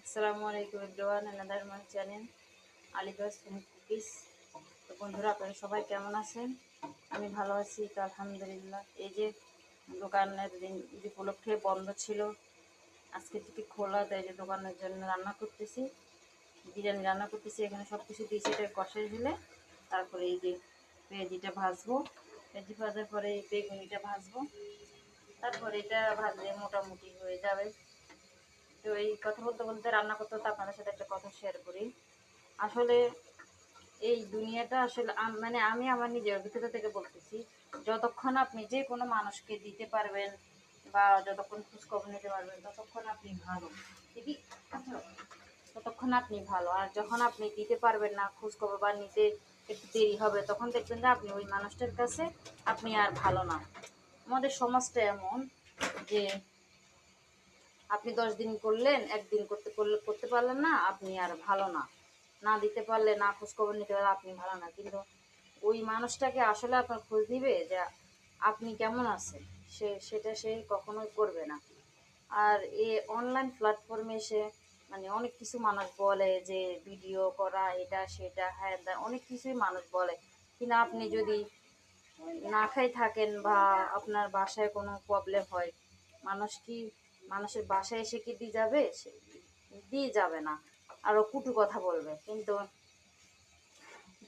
আসসালামু আলাইকুম everyone, another my channel Aliba's cookies. তো বন্ধুরা, আপনারা সবাই কেমন আছেন? আমি ভালো আছি, তো আলহামদুলিল্লাহ। এই যে দোকানের দিন ঈদ উপলক্ষে বন্ধ ছিল, আজকে থেকে খোলা, তাই যে দোকানের জন্য রান্না করতেছি, বিরিয়ানি রান্না করতেছি। এখানে সব কিছু দিয়েছি, এটা কষাই ঢেলে তারপরে এই যে পেঁয়াজিটা ভাজবো। পেঁয়াজি ভাজার পরে এই বেগুনিটা ভাজবো, তারপরে এটা ভাজলে মোটামুটি হয়ে যাবে। তো এই কথা বলতে বলতে রান্না করতে করতে আপনাদের সাথে একটা কথা শেয়ার করি। আসলে এই দুনিয়াটা আসলে মানে আমি আমার নিজের অভিজ্ঞতা থেকে বলতেছি, যতক্ষণ আপনি যে কোনো মানুষকে দিতে পারবেন বা যতক্ষণ খোঁজখবর নিতে পারবেন ততক্ষণ আপনি ভালো, ঠিকই আচ্ছা, ততক্ষণ আপনি ভালো। আর যখন আপনি দিতে পারবেন না খোঁজখবর বা নিতে একটু দেরি হবে, তখন দেখবেন যে আপনি ওই মানুষটার কাছে আপনি আর ভালো না। আমাদের সমাজটা এমন যে আপনি 10 দিন করলেন, একদিন করতে পারলেন না, আপনি আর ভালো না। না দিতে পারলে, না খোঁজখবর নিতে পারলে আপনি ভালো না। কিন্তু ওই মানুষটাকে আসলে আপনার খোঁজ নিবে যে আপনি কেমন আছেন, সেটা সে কখনোই করবে না। আর এই অনলাইন প্ল্যাটফর্মে এসে মানে অনেক কিছু মানুষ বলে যে ভিডিও করা, এটা সেটা, হ্যাঁ অনেক কিছুই মানুষ বলে। কিন্তু আপনি যদি না খাই থাকেন বা আপনার বাসায় কোনো প্রবলেম হয়, মানুষ কি মানুষের বাসায় এসে কি দিয়ে যাবে? দিয়ে যাবে না, আরও কুটু কথা বলবে। কিন্তু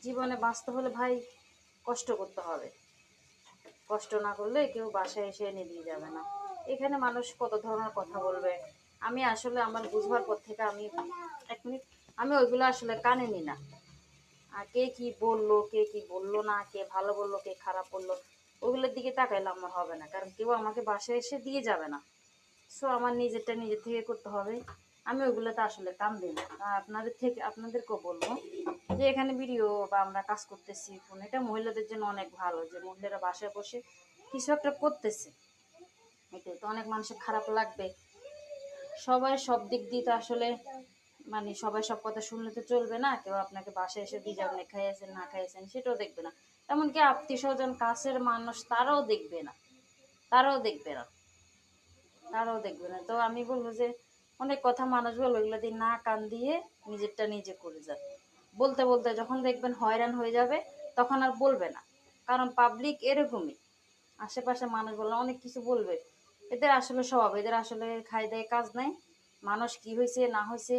জীবনে বাঁচতে হলে ভাই কষ্ট করতে হবে, কষ্ট না করলে কেউ বাসায় এসে এনে দিয়ে যাবে না। এখানে মানুষ কত ধরনের কথা বলবে, আমি আসলে আমার বুঝবার পর থেকে আমি এক মিনিট, আমি ওইগুলো আসলে কানে নি না। আর কে কি বললো, কে কি বললো না, কে ভালো বললো, কে খারাপ বললো, ওগুলোর দিকে তাকাইলে আমার হবে না, কারণ কেউ আমাকে বাসায় এসে দিয়ে যাবে না। সো আমার নিজেরটা নিজের থেকে করতে হবে। আমি ওগুলোতে আসলে কান দিই না। আর আপনাদেরকেও বলবো যে এখানে ভিডিও বা আমরা কাজ করতেছি ফোন, এটা মহিলাদের জন্য অনেক ভালো যে মহিলারা বাসায় বসে কিছু একটা করতেছে। এটাই তো অনেক মানুষের খারাপ লাগবে। সবাই সব দিক দিয়ে তো আসলে মানে সবাই সব কথা শুনলে তো চলবে না। কেউ আপনাকে বাসায় এসে দিয়ে যাবেন, খাইয়েছেন না খাইয়েছেন সেটাও দেখবে না। এমনকি আত্মীয় স্বজন কাছের মানুষ তারাও দেখবে না, তারাও দেখবে না, তারাও দেখবে না। তো আমি বলবো যে অনেক কথা মানুষ বলবো, এগুলো দিয়ে না কান দিয়ে নিজেরটা নিজে করে যান। বলতে বলতে যখন দেখবেন হয়রান হয়ে যাবে, তখন আর বলবে না। কারণ পাবলিক এরকমই, আশেপাশে মানুষ বললে অনেক কিছু বলবে। এদের আসলে স্বভাব, এদের আসলে খাই দেয় কাজ নাই। মানুষ কি হয়েছে না হয়েছে,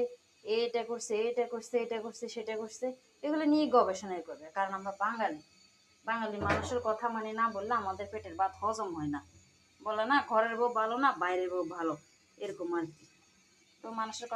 এটা করছে এটা করছে এটা করছে সেটা করছে, এগুলো নিয়ে গবেষণাই করবে। কারণ আমরা বাঙালি, বাঙালি মানুষের কথা মানে না বললে আমাদের পেটের ভাত হজম হয় না। বলে না ঘরের বউ ভালো না বাইরের বউ ভালো, এরকম আর কি। তো মানুষের